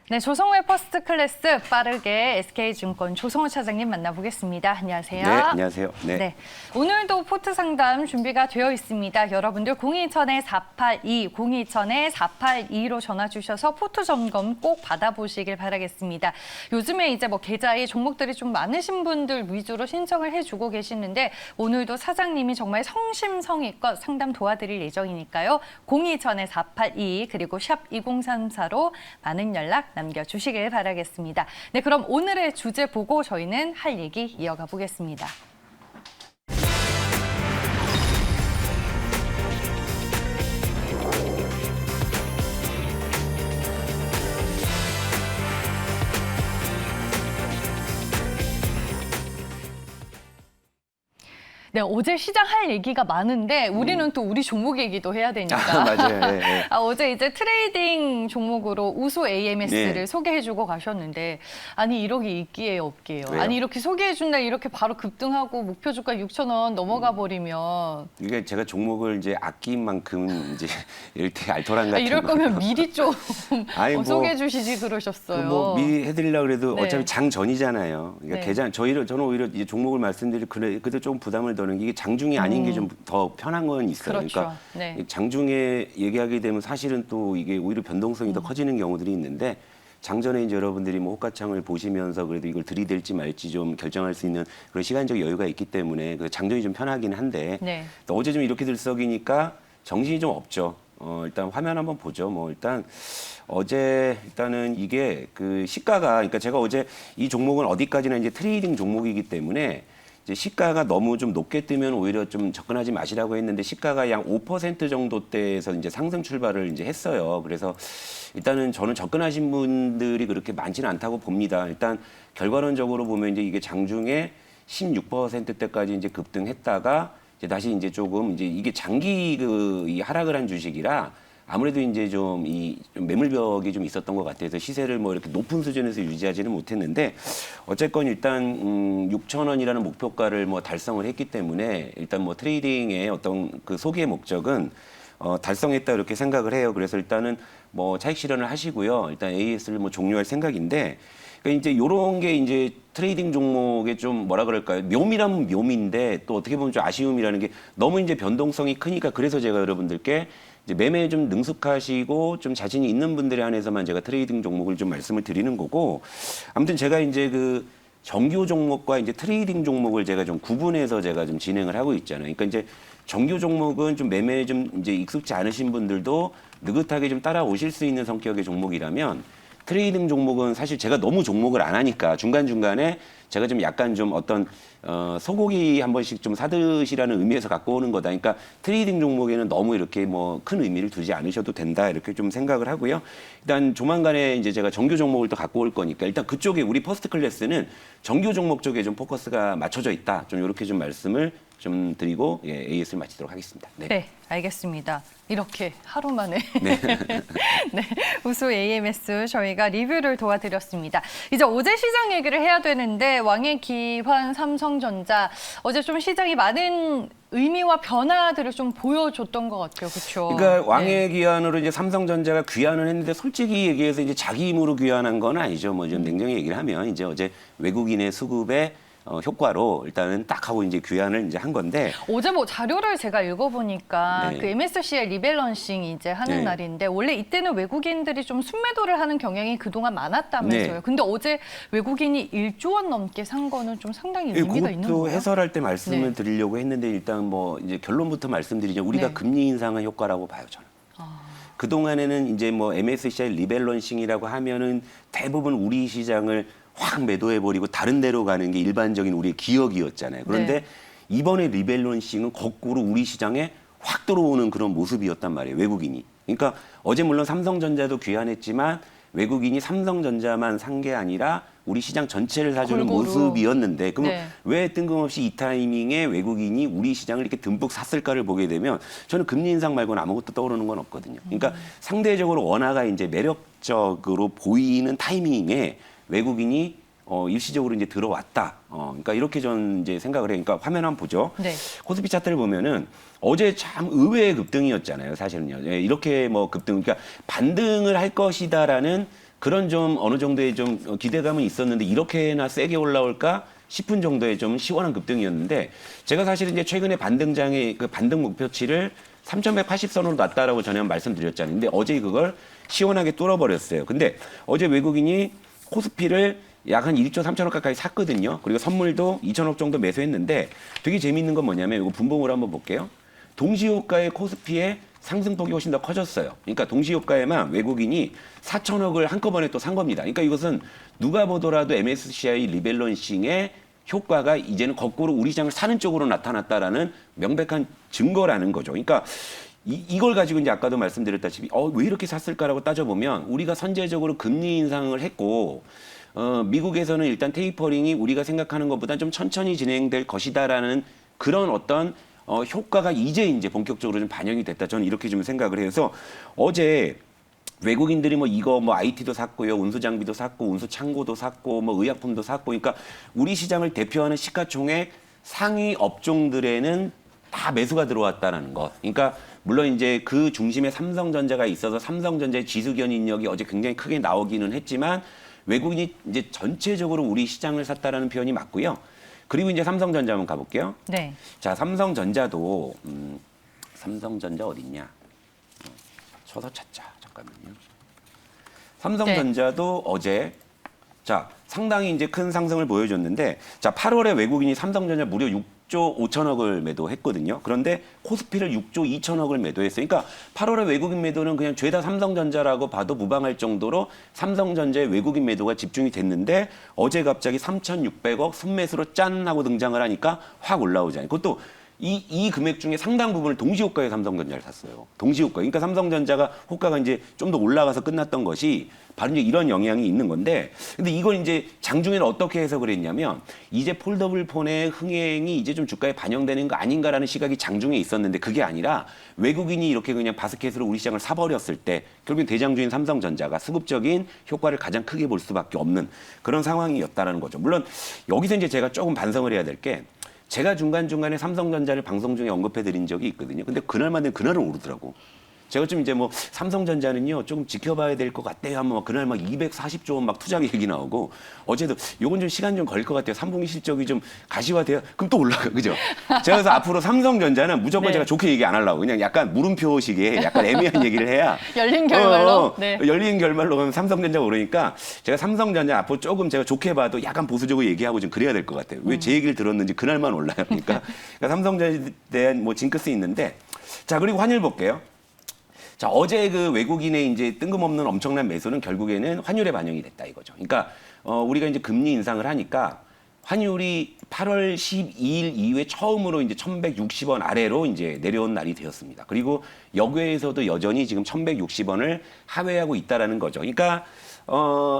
네, 조성우의 퍼스트 클래스 빠르게 SK증권 조성우 차장님 만나보겠습니다. 안녕하세요. 네, 안녕하세요. 네, 오늘도 포트 상담 준비가 되어 있습니다. 여러분들 027-482, 027-482로 전화 주셔서 포트 점검 꼭 받아보시길 바라겠습니다. 요즘에 이제 뭐 계좌에 종목들이 좀 많으신 분들 위주로 신청을 해주고 계시는데 오늘도 사장님이 정말 성심성의껏 상담 도와드릴 예정이니까요. 027-482 그리고 샵 2034로 많은 연락 남겨주시길 바라겠습니다. 네, 그럼 오늘의 주제 보고 저희는 할 얘기 이어가 보겠습니다. 네, 어제 시장 할 얘기가 많은데 우리는 또 우리 종목 얘기도 해야 되니까. 맞아요. 네, 네. 어제 이제 트레이딩 종목으로 우수 AMS를 네. 소개해주고 가셨는데 아니 이러기 있기에 없기에요. 왜요? 아니 이렇게 소개해준 날 이렇게 바로 급등하고 목표 주가 6,000원 넘어가 버리면 이게 제가 종목을 이제 아낀 만큼 이제 이럴 때 알토란 같은 이럴 거. 거면 미리 좀 아니, 뭐, 소개해 주시지 그러셨어요. 뭐 미리 해드리려고 그래도 네. 어차피 장 전이잖아요. 그러니까 네. 계좌 저는 오히려 이제 종목을 말씀드릴 그래도 좀 부담을 더는 게 이게 장중이 아닌 게 좀 더 편한 건 있어요. 그렇죠. 그러니까 네. 장중에 얘기하게 되면 사실은 또 이게 오히려 변동성이 더 커지는 경우들이 있는데. 장전에 이제 여러분들이 뭐 호가창을 보시면서 그래도 이걸 들이댈지 말지 좀 결정할 수 있는 그런 시간적 여유가 있기 때문에 그 장전이 좀 편하긴 한데 네. 또 어제 좀 이렇게 들썩이니까 정신이 좀 없죠. 일단 화면 한번 보죠. 뭐 일단 어제 일단은 이게 그 시가가 그러니까 제가 어제 이 종목은 어디까지나 이제 트레이딩 종목이기 때문에 이제 시가가 너무 좀 높게 뜨면 오히려 좀 접근하지 마시라고 했는데 시가가 약 5% 정도대에서 이제 상승 출발을 이제 했어요. 그래서 일단은 저는 접근하신 분들이 그렇게 많지는 않다고 봅니다. 일단 결과론적으로 보면 이제 이게 장중에 16%대까지 이제 급등했다가 이제 다시 이제 조금 이제 이게 장기 이 하락을 한 주식이라 아무래도 이제 좀 좀 매물벽이 좀 있었던 것 같아서 시세를 뭐 이렇게 높은 수준에서 유지하지는 못했는데 어쨌건 일단 6,000원이라는 목표가를 뭐 달성을 했기 때문에 일단 뭐 트레이딩의 어떤 그 소기의 목적은 달성했다 이렇게 생각을 해요. 그래서 일단은 뭐 차익 실현을 하시고요. 일단 AS를 뭐 종료할 생각인데 그러니까 이제 요런 게 이제 트레이딩 종목의 좀 뭐라 그럴까요? 묘미라면 묘미인데 또 어떻게 보면 좀 아쉬움이라는 게 너무 이제 변동성이 크니까 그래서 제가 여러분들께 이제 매매에 좀 능숙하시고 좀 자신이 있는 분들에 한해서만 제가 트레이딩 종목을 좀 말씀을 드리는 거고 아무튼 제가 이제 그 정규 종목과 이제 트레이딩 종목을 제가 좀 구분해서 제가 좀 진행을 하고 있잖아요. 그러니까 이제 정규 종목은 좀 매매에 좀 이제 익숙지 않으신 분들도 느긋하게 좀 따라오실 수 있는 성격의 종목이라면 트레이딩 종목은 사실 제가 너무 종목을 안 하니까 중간중간에 제가 좀 약간 좀 어떤 소고기 한 번씩 좀 사드시라는 의미에서 갖고 오는 거다. 그러니까 트레이딩 종목에는 너무 이렇게 뭐 큰 의미를 두지 않으셔도 된다. 이렇게 좀 생각을 하고요. 일단 조만간에 이제 제가 정규 종목을 또 갖고 올 거니까 일단 그쪽에 우리 퍼스트 클래스는 정규 종목 쪽에 좀 포커스가 맞춰져 있다. 좀 이렇게 좀 말씀을 좀 드리고 AS를 마치도록 하겠습니다. 네, 알겠습니다. 이렇게 하루 만에 네. 네, 우수 AMS 저희가 리뷰를 도와드렸습니다. 이제 어제 시장 얘기를 해야 되는데 왕의 기환 삼성전자 어제 좀 시장이 많은 의미와 변화들을 좀 보여줬던 것 같아요. 그렇죠? 그러니까 왕의 귀환으로 이제 삼성전자가 귀환을 했는데 솔직히 얘기해서 이제 자기 힘으로 귀환한 건 아니죠. 뭐 좀 냉정히 얘기를 하면 이제 어제 외국인의 수급에 효과로 일단은 딱 하고 이제 귀환을 이제 한 건데 어제 뭐 자료를 제가 읽어보니까 네. 그 MSCI 리밸런싱 이제 하는 네. 날인데 원래 이때는 외국인들이 좀 순매도를 하는 경향이 그동안 많았다면서요. 네. 근데 어제 외국인이 1조 원 넘게 산 거는 좀 상당히 의미가 있는 그것도 거예요. 해설할 때 말씀을 네. 드리려고 했는데 일단 뭐 이제 결론부터 말씀드리죠. 우리가 네. 금리 인상의 효과라고 봐요, 저는. 그동안에는 이제 뭐 MSCI 리밸런싱이라고 하면은 대부분 우리 시장을 확 매도해버리고 다른 데로 가는 게 일반적인 우리의 기억이었잖아요. 그런데 네. 이번에 리밸런싱은 거꾸로 우리 시장에 확 들어오는 그런 모습이었단 말이에요. 외국인이. 그러니까 어제 물론 삼성전자도 귀환했지만 외국인이 삼성전자만 산 게 아니라 우리 시장 전체를 사주는 골고루. 모습이었는데 그럼 네. 왜 뜬금없이 이 타이밍에 외국인이 우리 시장을 이렇게 듬뿍 샀을까를 보게 되면 저는 금리 인상 말고는 아무것도 떠오르는 건 없거든요. 그러니까 상대적으로 원화가 이제 매력적으로 보이는 타이밍에 외국인이 일시적으로 이제 들어왔다. 그러니까 이렇게 전 이제 생각을 해요. 그러니까 화면 한번 보죠. 네. 코스피 차트를 보면은 어제 참 의외의 급등이었잖아요. 사실은요. 예, 이렇게 뭐 급등, 그러니까 반등을 할 것이다라는 그런 좀 어느 정도의 좀 기대감은 있었는데 이렇게나 세게 올라올까 싶은 정도의 좀 시원한 급등이었는데 제가 사실 이제 최근에 반등장의 그 반등 목표치를 3,180선으로 놨다라고 전에 말씀드렸잖아요. 근데 어제 그걸 시원하게 뚫어버렸어요. 근데 어제 외국인이 코스피를 약 한 1조 3천억 가까이 샀거든요. 그리고 선물도 2천억 정도 매수했는데 되게 재미있는 건 뭐냐면 이거 분봉으로 한번 볼게요. 동시효과의 코스피의 상승폭이 훨씬 더 커졌어요. 그러니까 동시효과에만 외국인이 4천억을 한꺼번에 또 산 겁니다. 그러니까 이것은 누가 보더라도 MSCI 리밸런싱의 효과가 이제는 거꾸로 우리 시장을 사는 쪽으로 나타났다라는 명백한 증거라는 거죠. 그러니까 이걸 가지고 이제 아까도 말씀드렸다시피 왜 이렇게 샀을까라고 따져보면 우리가 선제적으로 금리 인상을 했고 미국에서는 일단 테이퍼링이 우리가 생각하는 것보다 좀 천천히 진행될 것이다라는 그런 어떤 효과가 이제 본격적으로 좀 반영이 됐다. 저는 이렇게 좀 생각을 해서 어제 외국인들이 뭐 이거 뭐 IT도 샀고요, 운수 장비도 샀고, 운수 창고도 샀고, 뭐 의약품도 샀고, 그러니까 우리 시장을 대표하는 시가총액 상위 업종들에는 다 매수가 들어왔다는 것. 그러니까 물론 이제 그 중심에 삼성전자가 있어서 삼성전자의 지수 견인력이 어제 굉장히 크게 나오기는 했지만 외국인이 이제 전체적으로 우리 시장을 샀다라는 표현이 맞고요. 그리고 이제 삼성전자 한번 가볼게요. 네. 자, 삼성전자도 삼성전자 어딨냐? 쳐서 찾자. 잠깐만요. 삼성전자도 어제 자 상당히 이제 큰 상승을 보여줬는데 자 8월에 외국인이 삼성전자 무려 6조 5천억을 매도했거든요. 그런데 코스피를 6조 2천억을 매도했어요. 그러니까 8월에 외국인 매도는 그냥 죄다 삼성전자라고 봐도 무방할 정도로 삼성전자의 외국인 매도가 집중이 됐는데 어제 갑자기 3,600억 순매수로 짠 하고 등장을 하니까 확 올라오잖아요. 그것도 이 금액 중에 상당 부분을 동시호가에 삼성전자를 샀어요. 동시호가. 그러니까 삼성전자가 호가가 이제 좀 더 올라가서 끝났던 것이 바로 이제 이런 영향이 있는 건데, 근데 이걸 이제 장중에는 어떻게 해석을 했냐면, 이제 폴더블 폰의 흥행이 이제 좀 주가에 반영되는 거 아닌가라는 시각이 장중에 있었는데, 그게 아니라 외국인이 이렇게 그냥 바스켓으로 우리 시장을 사버렸을 때, 결국엔 대장주인 삼성전자가 수급적인 효과를 가장 크게 볼 수밖에 없는 그런 상황이었다는 거죠. 물론 여기서 이제 제가 조금 반성을 해야 될 게, 제가 중간중간에 삼성전자를 방송 중에 언급해 드린 적이 있거든요. 근데 그날만 되면 그날은 오르더라고. 제가 좀 이제 뭐 삼성전자는요 조금 지켜봐야 될 것 같대요 하면 그날 막 240조 원 막 투자 얘기 나오고 어제도 요건 좀 시간 좀 걸릴 것 같아요. 3분기 실적이 좀 가시화돼요. 그럼 또 올라가 그죠? 제가 그래서 앞으로 삼성전자는 무조건 네. 제가 좋게 얘기 안 하려고 그냥 약간 물음표식의 약간 애매한 얘기를 해야 열린 결말로 네. 열린 결말로 가면 삼성전자가 오르니까 제가 삼성전자 앞으로 조금 제가 좋게 봐도 약간 보수적으로 얘기하고 좀 그래야 될 것 같아요. 왜 제 얘기를 들었는지 그날만 올라요. 그러니까 삼성전자에 대한 뭐 징크스 있는데 자 그리고 환율 볼게요. 자, 어제 그 외국인의 이제 뜬금없는 엄청난 매수는 결국에는 환율에 반영이 됐다 이거죠. 그러니까 우리가 이제 금리 인상을 하니까 환율이 8월 12일 이후에 처음으로 이제 1,160원 아래로 이제 내려온 날이 되었습니다. 그리고 역외에서도 여전히 지금 1,160원을 하회하고 있다라는 거죠. 그러니까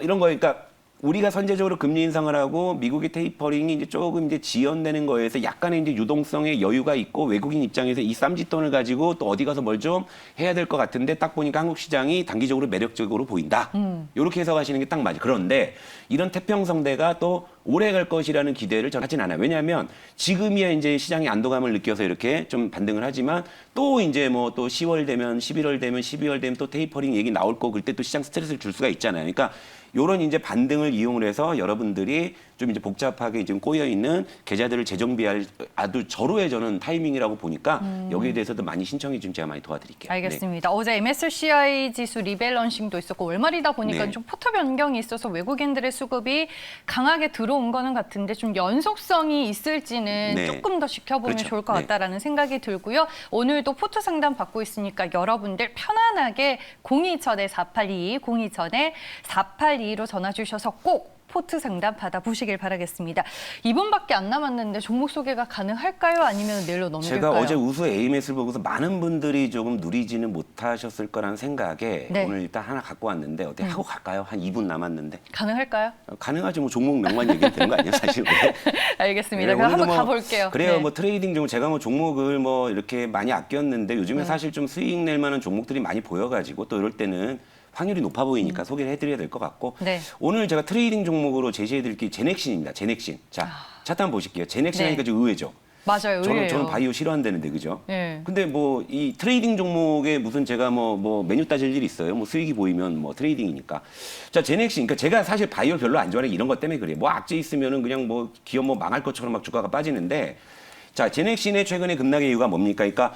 이런 거 그러니까 우리가 선제적으로 금리 인상을 하고 미국의 테이퍼링이 이제 조금 이제 지연되는 거에서 약간의 이제 유동성의 여유가 있고 외국인 입장에서 이 쌈짓돈을 가지고 또 어디 가서 뭘 좀 해야 될 것 같은데 딱 보니까 한국 시장이 단기적으로 매력적으로 보인다. 이렇게 해석하시는 게 딱 맞아요. 그런데 이런 태평성대가 또 오래 갈 것이라는 기대를 저는 하진 않아요. 왜냐하면 지금이야 이제 시장이 안도감을 느껴서 이렇게 좀 반등을 하지만 또 이제 뭐 또 10월 되면 11월 되면 12월 되면 또 테이퍼링 얘기 나올 거고 그때 또 시장 스트레스를 줄 수가 있잖아요. 그러니까 요런 이제 반등을 이용을 해서 여러분들이 좀 이제 복잡하게 지금 꼬여 있는 계좌들을 재정비할 아주 절호의 저는 타이밍이라고 보니까 여기에 대해서도 많이 신청해 주면 제가 많이 도와드릴게요. 알겠습니다. 어제 MSCI 지수 리밸런싱도 있었고 월말이다 보니까 네. 좀 포트 변경이 있어서 외국인들의 수급이 강하게 들어온 거는 같은데 좀 연속성이 있을지는 네. 조금 더 지켜보면 그렇죠. 좋을 것 네. 같다라는 생각이 들고요. 오늘도 포트 상담 받고 있으니까 여러분들 편안하게 027-4822, 027-4822로 전화 주셔서 꼭 포트 상담 받아보시길 바라겠습니다. 2분밖에 안 남았는데 종목 소개가 가능할까요? 아니면 내일로 넘길까요? 제가 어제 우수 AMS를 보고서 많은 분들이 조금 누리지는 못하셨을 거라는 생각에 네. 오늘 일단 하나 갖고 왔는데 어떻게 하고 갈까요? 한 2분 남았는데. 가능할까요? 가능하죠. 뭐 종목 명만 얘기해도 되는 거 아니에요? 사실. 알겠습니다. 네, 그럼 한번 오늘도 뭐 가볼게요. 그래요. 네. 뭐 트레이딩 종 제가 뭐 종목을 뭐 이렇게 많이 아꼈는데 요즘에 사실 좀 수익 낼 만한 종목들이 많이 보여가지고 또 이럴 때는 확률이 높아 보이니까 소개를 해드려야 될 것 같고 네. 오늘 제가 트레이딩 종목으로 제시해드릴 게 제넥신입니다. 제넥신. 자, 차트 한번 보실게요. 제넥신 네. 하니까 좀 의외죠. 맞아요. 의외예요. 저는 바이오 싫어한다는데 그죠? 예. 근데 뭐 이 트레이딩 종목에 무슨 제가 뭐 메뉴 따질 일이 있어요? 뭐 수익이 보이면 뭐 트레이딩이니까. 자, 제넥시, 그러니까 제가 사실 바이오 별로 안 좋아하는 이런 것 때문에 그래요. 뭐 악재 있으면은 그냥 뭐 기업 뭐 망할 것처럼 막 주가가 빠지는데, 자, 제넥시의 최근에 급락의 이유가 뭡니까? 그러니까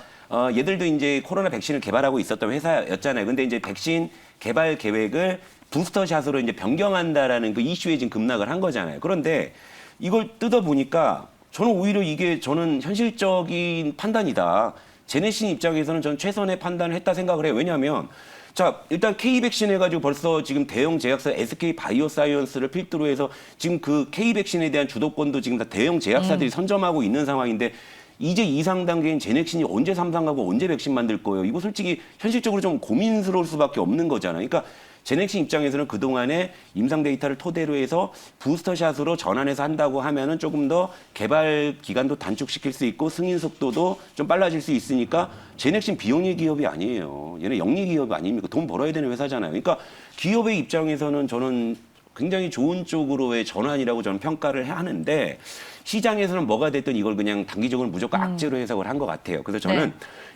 얘들도 이제 코로나 백신을 개발하고 있었던 회사였잖아요. 근데 이제 백신 개발 계획을 부스터샷으로 이제 변경한다라는 그 이슈에 지금 급락을 한 거잖아요. 그런데 이걸 뜯어보니까 저는 오히려 이게 저는 현실적인 판단이다. 제네신 입장에서는 전 최선의 판단을 했다 생각을 해요. 왜냐하면 자, 일단 K백신 해가지고 벌써 지금 대형 제약사 SK 바이오사이언스를 필두로 해서 지금 그 K백신에 대한 주도권도 지금 다 대형 제약사들이 선점하고 있는 상황인데 이제 2상 단계인 제넥신이 언제 3상 가고 언제 백신 만들 거예요? 이거 솔직히 현실적으로 좀 고민스러울 수밖에 없는 거잖아요. 그러니까 제넥신 입장에서는 그동안에 임상 데이터를 토대로 해서 부스터샷으로 전환해서 한다고 하면은 조금 더 개발 기간도 단축시킬 수 있고 승인 속도도 좀 빨라질 수 있으니까 제넥신 비영리 기업이 아니에요. 얘네 영리 기업 아닙니까? 돈 벌어야 되는 회사잖아요. 그러니까 기업의 입장에서는 저는 굉장히 좋은 쪽으로의 전환이라고 저는 평가를 하는데 시장에서는 뭐가 됐든 이걸 그냥 단기적으로 무조건 악재로 해석을 한 것 같아요. 그래서 저는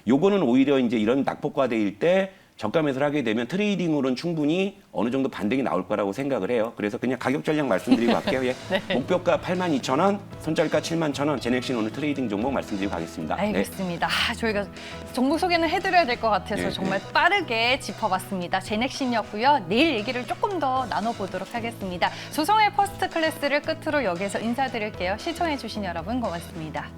요거는 오히려 이제 이런 낙폭과대일 때 저가 매수를 하게 되면 트레이딩으로는 충분히 어느 정도 반등이 나올 거라고 생각을 해요. 그래서 그냥 가격 전략 말씀드리고 갈게요. 예. 네. 목표가 82,000원, 손절가 71,000원, 제넥신 오늘 트레이딩 종목 말씀드리고 가겠습니다. 알겠습니다. 저희가 종목 소개는 해드려야 될 것 같아서 네, 정말 빠르게 짚어봤습니다. 제넥신이었고요. 내일 얘기를 조금 더 나눠보도록 하겠습니다. 조성의 퍼스트 클래스를 끝으로 여기서 인사드릴게요. 시청해주신 여러분 고맙습니다.